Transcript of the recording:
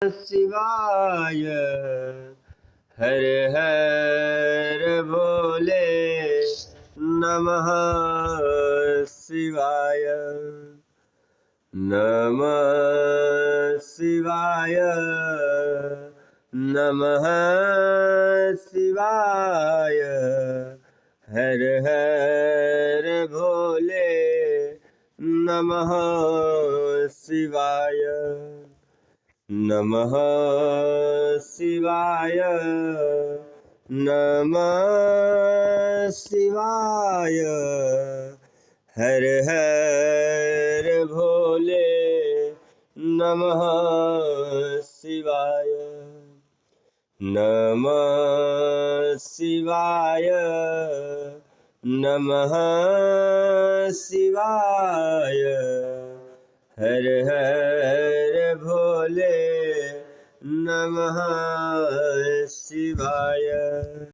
शिवाय हर हर भोले नमः शिवाय नमः शिवाय नमः शिवाय हर हर भोले नमः शिवाय नमः शिवाय नमः शिवाय हर हर भोले नमः शिवाय नमः शिवाय नमः शिवाय हर हर भोले नमः शिवाय।